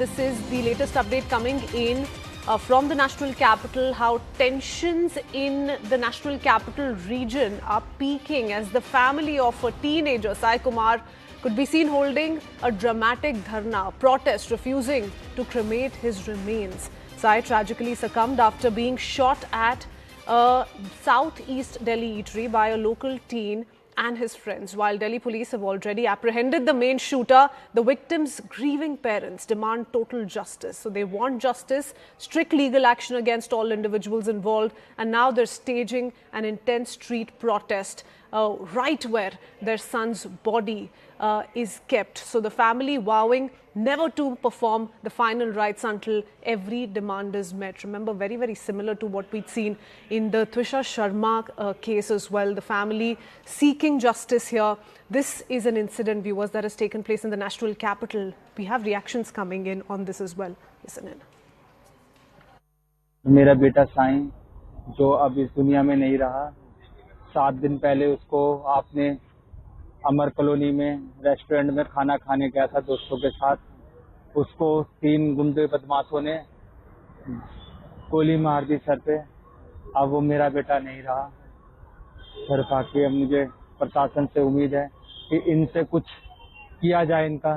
This is the latest update coming in from the national capital, how tensions in the national capital region are peaking as the family of a teenager, Sai Kumar, could be seen holding a dramatic dharna, protest, refusing to cremate his remains. Sai tragically succumbed after being shot at a southeast Delhi eatery by a local teen and his friends. While Delhi police have already apprehended the main shooter, the victim's grieving parents demand total justice. So they want justice, strict legal action against all individuals involved, and now they're staging an intense street protest right where their son's body is kept. So the family vowing never to perform the final rites until every demand is met. Remember, very, very similar to what we'd seen in the Trisha Sharma case as well. The family seeking justice here. This is an incident, viewers, that has taken place in the national capital. We have reactions coming in on this as well. Listen in. मेरा बेटा साई जो अब इस दुनिया में नहीं रहा, 7 दिन पहले उसको आपने अमर कॉलोनी में रेस्टोरेंट में खाना खाने गया था दोस्तों के साथ। उसको 3 गुंडे बदमाशों ने गोली मार दी सर पे। अब वो मेरा बेटा नहीं रहा। सर खाके अब मुझे प्रशासन से उम्मीद है कि इनसे कुछ किया जाए। इनका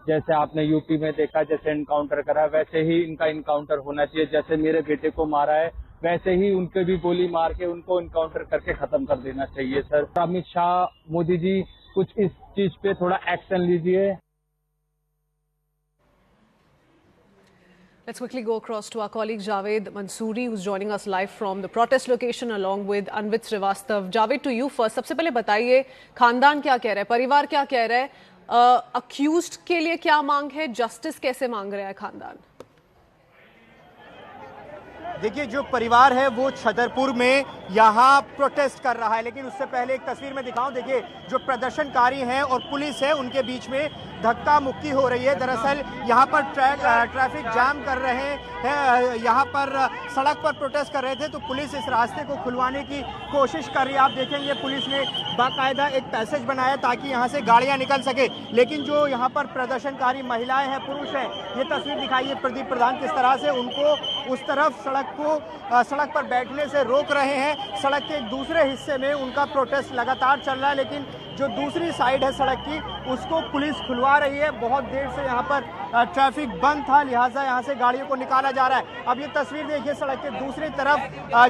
जैसे आपने यूपी में देखा, जैसे इनकाउंटर करा, वैसे ही इनका इनकाउंटर होना चाहिए। जैसे मेरे बेटे को मारा है, वैसे ही उनके भी गोली मार के उनको इनकाउंटर करके खत्म कर देना चाहिए। सर अमित शाह, मोदी जी, कुछ इस चीज पे थोड़ा एक्शन लीजिए। Let's quickly go across to our colleague Javed Mansoori, who's joining us live from the protest location along with Anvit Srivastav. Javed, to you first. सबसे पहले बताइए, खानदान क्या कह रहा है, परिवार क्या कह रहा है, अक्यूज्ड के लिए क्या मांग है, जस्टिस कैसे मांग रहा है खानदान? देखिए, जो परिवार है वो छतरपुर में यहाँ प्रोटेस्ट कर रहा है, लेकिन उससे पहले एक तस्वीर में दिखाऊं। देखिए, जो प्रदर्शनकारी हैं और पुलिस है उनके बीच में धक्का मुक्की हो रही है। दरअसल यहाँ पर ट्रैफिक जाम कर रहे हैं, यहाँ पर सड़क पर प्रोटेस्ट कर रहे थे तो पुलिस इस रास्ते को खुलवाने की कोशिश कर रही है। आप देखेंगे पुलिस ने बाकायदा एक पैसेज बनाया ताकि यहाँ से गाड़ियाँ निकल सके, लेकिन जो यहाँ पर प्रदर्शनकारी महिलाएं हैं, पुरुष हैं, ये तस्वीर दिखाइए प्रदीप प्रधान किस तरह से उनको उस तरफ सड़क पर बैठने से रोक रहे हैं। सड़क के एक दूसरे हिस्से में उनका प्रोटेस्ट लगातार चल रहा है, लेकिन जो दूसरी साइड है सड़क की उसको पुलिस खुलवा रही है। बहुत देर से यहाँ पर ट्रैफिक बंद था, लिहाजा यहाँ से गाड़ियों को निकाला जा रहा है। अब ये तस्वीर देखिए, सड़क के दूसरी तरफ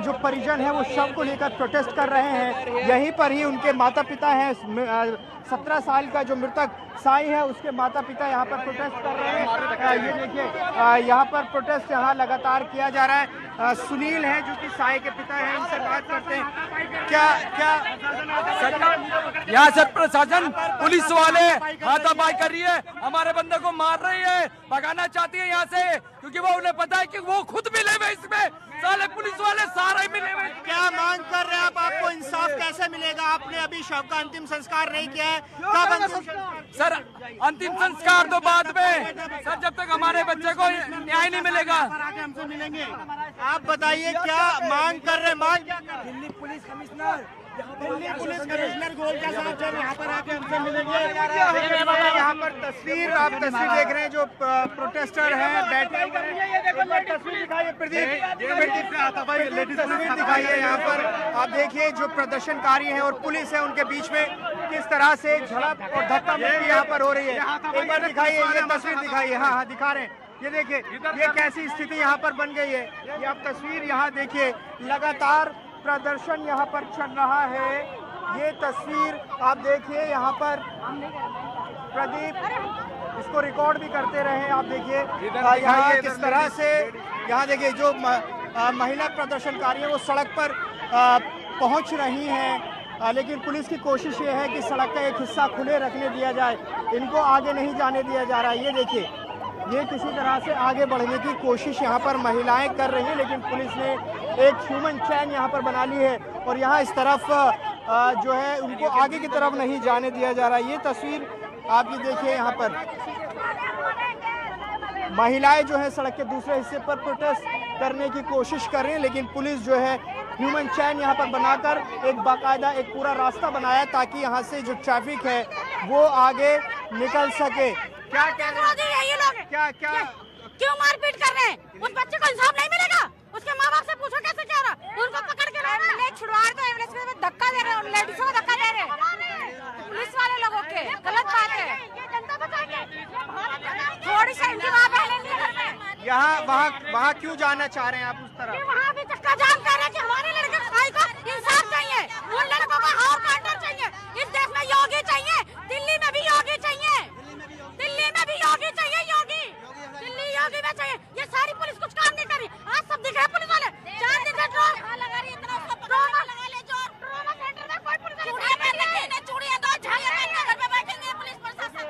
जो परिजन है वो शव को लेकर प्रोटेस्ट कर रहे हैं। यहीं पर ही उनके माता पिता हैं। 17 साल का जो मृतक साई है उसके माता पिता यहाँ पर प्रोटेस्ट कर रहे हैं। ये देखिए, यहाँ पर प्रोटेस्ट यहाँ लगातार किया जा रहा है। सुनील है जो कि साई के पिता हैं, इनसे बात करते हैं। क्या यहाँ से प्रशासन पुलिस वाले हाथापाई कर रही है, हमारे बंदे को मार रही है, भगाना चाहती है यहाँ से, क्योंकि वो उन्हें पता है कि वो खुद मिले हुए इसमें, साले पुलिस वाले सारे मिले हुए। क्या मांग कर रहे हैं आप? आपको इंसाफ कैसे मिलेगा? आपने अभी शव का अंतिम संस्कार नहीं किया है, कब? सर अंतिम संस्कार तो बाद में, सर जब तक हमारे बच्चे को न्याय नहीं मिलेगा। हमसे मिलेंगे। आप बताइए क्या मांग कर रहे हैं? मांग क्या कर रहे हैं? दिल्ली पुलिस कमिश्नर गोलका साहब जब यहाँ पर आके हमसे मिलेंगे। यहाँ पर तस्वीर आप देख रहे हैं, जो प्रोटेस्टर हैं बैठे तस्वीर दिखाइए प्रदीप, तस्वीर दिखाइए। यहाँ पर आप देखिए जो प्रदर्शनकारी हैं और पुलिस है उनके बीच में किस तरह से झड़प और धक्का मुक्की यहाँ पर हो रही है। एक बार दिखाइए, ये तस्वीर दिखाइए। हाँ, दिखा रहे हैं। ये देखिए, ये कैसी स्थिति यहाँ पर बन गई है। ये आप तस्वीर यहाँ देखिए, लगातार प्रदर्शन यहाँ पर चल रहा है। ये तस्वीर आप देखिए, यहाँ पर प्रदीप इसको रिकॉर्ड भी करते रहे। आप देखिए यहाँ किस तरह से, यहाँ देखिए जो महिला प्रदर्शनकारी है वो सड़क पर पहुँच रही हैं, लेकिन पुलिस की कोशिश ये है कि सड़क का एक हिस्सा खुले रखने दिया जाए, इनको आगे नहीं जाने दिया जा रहा है। ये देखिए, ये किसी तरह से आगे बढ़ने की कोशिश यहाँ पर महिलाएं कर रही हैं, लेकिन पुलिस ने एक ह्यूमन चैन यहाँ पर बना ली है और यहाँ इस तरफ जो है उनको आगे की तरफ नहीं जाने दिया जा रहा है। ये तस्वीर आप ये देखिए, यहाँ पर महिलाएं जो है सड़क के दूसरे हिस्से पर प्रोटेस्ट करने की कोशिश कर रही हैं, लेकिन पुलिस जो है ह्यूमन चैन यहाँ पर बनाकर एक बाकायदा एक पूरा रास्ता बनाया ताकि यहाँ से जो ट्रैफिक है वो आगे निकल सके। क्या कह रहे हैं? क्या क्यों मारपीट कर रहे हैं? उस बच्चे को इंसाफ नहीं मिलेगा? उसके माँ बाप से पूछो कैसे क्या रहा? उनको पकड़ के एम्बुलेंस छुड़वा दो, एम्बुलेंस में धक्का दे रहे हैं, लेडीजों को धक्का दे रहे हैं पुलिस वाले लोगों के, गलत बात है। थोड़ी सा इनकी वहाँ बहने नहीं करते। यहाँ वहाँ क्यों जाना चाह रहे हैं आप उस तरफ? वहाँ भी चक्का जाम कर रहे हैं कि हमारे लड़के भाई को इंसाफ चाहिए, उन लड़कों को और काउंटर चाहिए। इस देश में योगी चाहिए, दिल्ली में भी योगी चाहिए, दिल्ली में भी योगी चाहिए, योगी दिल्ली योगी में चाहिए। ये सारी पुलिस कुछ काम नहीं कर रही। आज सब दिख रहे पुलिस वाले 4 दिन से ट्रोमा लगा रही है, इतना उसको ट्रोमा लगा ले जो ट्रोमा सेंटर में कोई पुलिस चूड़ियां पहन के नहीं, चूड़ियां दो झाड़ियां पहन के घर पे बैठेंगे पुलिस प्रशासन।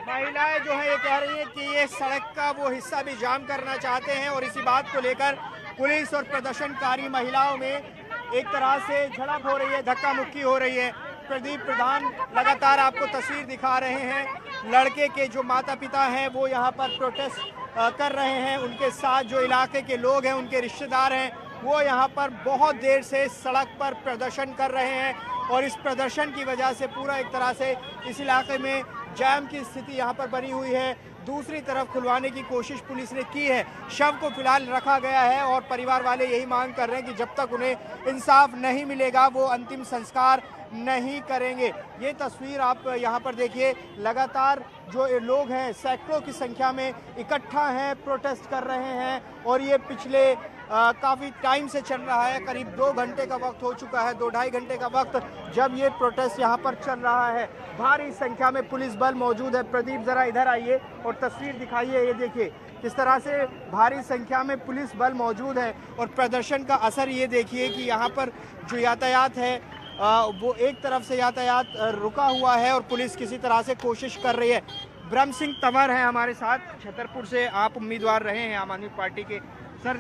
महिलाएं जो है ये कह रही है कि ये सड़क का वो हिस्सा भी जाम करना चाहते हैं और इसी बात को लेकर पुलिस और प्रदर्शनकारी महिलाओं में एक तरह से झड़प हो रही है, धक्का मुक्की हो रही है। प्रदीप प्रधान लगातार आपको तस्वीर दिखा रहे हैं, लड़के के जो माता पिता हैं वो यहाँ पर प्रोटेस्ट कर रहे हैं, उनके साथ जो इलाके के लोग हैं, उनके रिश्तेदार हैं, वो यहाँ पर बहुत देर से सड़क पर प्रदर्शन कर रहे हैं और इस प्रदर्शन की वजह से पूरा एक तरह से इस इलाके में जैम की स्थिति यहाँ पर बनी हुई है। दूसरी तरफ खुलवाने की कोशिश पुलिस ने की है, शव को फिलहाल रखा गया है और परिवार वाले यही मांग कर रहे हैं कि जब तक उन्हें इंसाफ नहीं मिलेगा वो अंतिम संस्कार नहीं करेंगे। ये तस्वीर आप यहाँ पर देखिए, लगातार जो लोग हैं सैकड़ों की संख्या में इकट्ठा हैं, प्रोटेस्ट कर रहे हैं और ये पिछले काफ़ी टाइम से चल रहा है। करीब 2 घंटे का वक्त हो चुका है, 2-2.5 घंटे का वक्त जब ये प्रोटेस्ट यहाँ पर चल रहा है। भारी संख्या में पुलिस बल मौजूद है। प्रदीप ज़रा इधर आइए और तस्वीर दिखाइए, ये देखिए किस तरह से भारी संख्या में पुलिस बल मौजूद है और प्रदर्शन का असर ये देखिए कि यहाँ पर जो यातायात है वो एक तरफ से यातायात रुका हुआ है और पुलिस किसी तरह से कोशिश कर रही है। ब्रह्म सिंह तंवर हैं हमारे साथ, छतरपुर से आप उम्मीदवार रहे हैं आम आदमी पार्टी के। सर,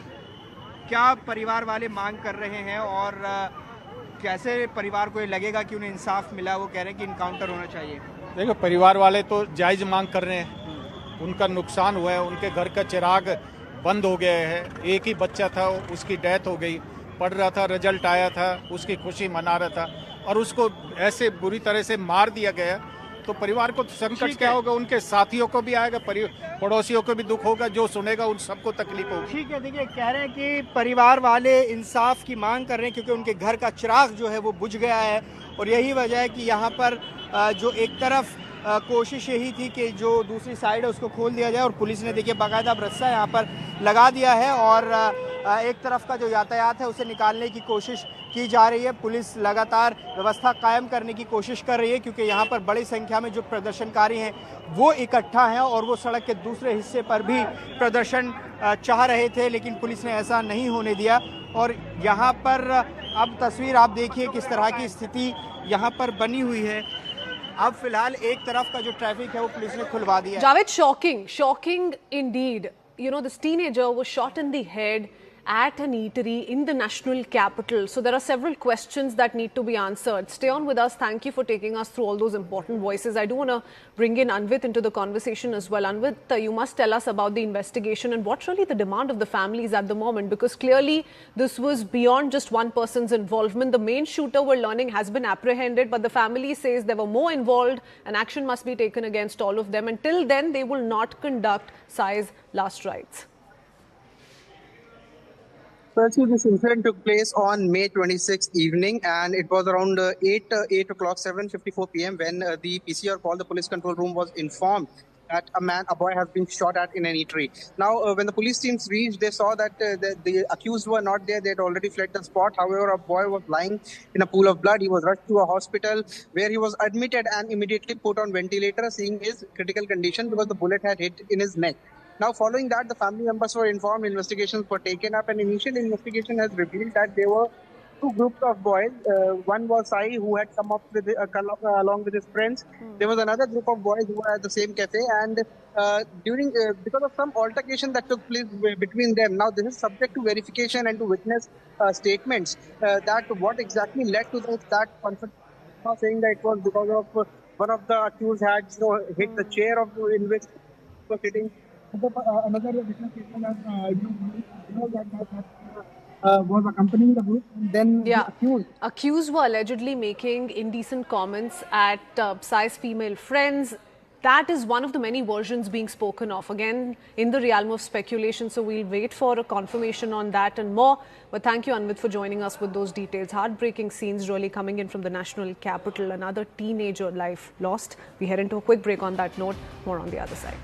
क्या परिवार वाले मांग कर रहे हैं और कैसे परिवार को ये लगेगा कि उन्हें इंसाफ मिला? वो कह रहे हैं कि इनकाउंटर होना चाहिए। देखो, परिवार वाले तो जायज़ मांग कर रहे हैं, उनका नुकसान हुआ है, उनके घर का चिराग बंद हो गया है। एक ही बच्चा था, उसकी डेथ हो गई, पढ़ रहा था, रिजल्ट आया था, उसकी खुशी मना रहा था और उसको ऐसे बुरी तरह से मार दिया गया। तो परिवार को संकट क्या होगा, उनके साथियों को भी आएगा, पड़ोसियों को भी दुख होगा, जो सुनेगा उन सबको तकलीफ होगी। ठीक है, देखिए कह रहे हैं कि परिवार वाले इंसाफ की मांग कर रहे हैं क्योंकि उनके घर का चिराग जो है वो बुझ गया है और यही वजह है कि यहाँ पर जो एक तरफ कोशिश यही थी कि जो दूसरी साइड है उसको खोल दिया जाए और पुलिस ने देखिए बाकायदा रस्सा यहाँ पर लगा दिया है और एक तरफ का जो यातायात है उसे निकालने की कोशिश की जा रही है। पुलिस लगातार व्यवस्था कायम करने की कोशिश कर रही है क्योंकि यहाँ पर बड़ी संख्या में जो प्रदर्शनकारी हैं वो इकट्ठा हैं और वो सड़क के दूसरे हिस्से पर भी प्रदर्शन चाह रहे थे, लेकिन पुलिस ने ऐसा नहीं होने दिया। और यहाँ पर अब तस्वीर आप देखिए किस तरह की स्थिति यहाँ पर बनी हुई है। अब फिलहाल एक तरफ का जो ट्रैफिक है वो पुलिस ने खुलवा दिया है। Javed, shocking indeed. You know, this teenager was shot in the head at an eatery in the national capital. So there are several questions that need to be answered. Stay on with us. Thank you for taking us through all those important voices. I do want to bring in Anvit into the conversation as well. Anvit, you must tell us about the investigation and what's really the demand of the families at the moment, because clearly this was beyond just one person's involvement. The main shooter, we're learning, has been apprehended, but the family says there were more involved and action must be taken against all of them. Until then, they will not conduct Sai's last rites. Firstly, this incident took place on May 26th evening, and it was around 8 o'clock, 7:54 p.m. when the PCR call, the police control room, was informed that a boy has been shot at in an eatery. Now, when the police teams reached, they saw that the accused were not there. They had already fled the spot. However, a boy was lying in a pool of blood. He was rushed to a hospital where he was admitted and immediately put on ventilator, seeing his critical condition because the bullet had hit in his neck. Now, following that, the family members were informed, investigations were taken up, and initial investigation has revealed that there were two groups of boys. One was Sai, who had come up with along with his friends. There was another group of boys who were at the same cafe, and because of some altercation that took place between them. Now, this is subject to verification and to witness statements that what exactly led to that conflict. Not saying that it was because of one of the accused had hit the chair in which he was sitting. Another witness statement was accompanying the group, and then the accused were allegedly making indecent comments at Sai's female friends, that is one of the many versions being spoken of, again in the realm of speculation. So we'll wait for a confirmation on that and more. But thank you, Anvit, for joining us with those details. Heartbreaking scenes really coming in from the national capital. Another teenager life lost. We head into a quick break on that note. More on the other side.